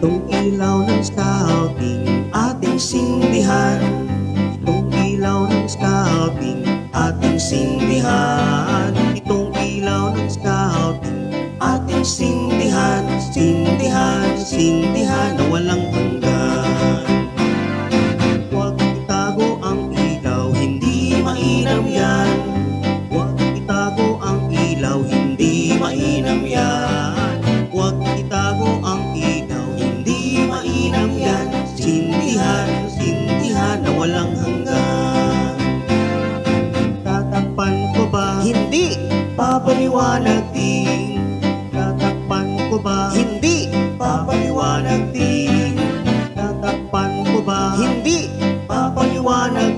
Itong ilaw ng scouting ating sindihan. Itong ilaw ng scouting ating sindihan. Itong ilaw ng scouting ating sindihan. Sindihan, sindihan na walang hanggan. Huwag itago ang ilaw, hindi mainam yan. Huwag itago ang ilaw, hindi mainam yan. Huwag itago ang ilaw, hindi mainam yan. Sindihan, sindihan na walang hanggan. Tatakpan ko ba? Hindi. Papaliwanag din. Tatakpan ko ba? Hindi. Papaliwanag din. Tatakpan ko ba? Hindi. Papaliwanag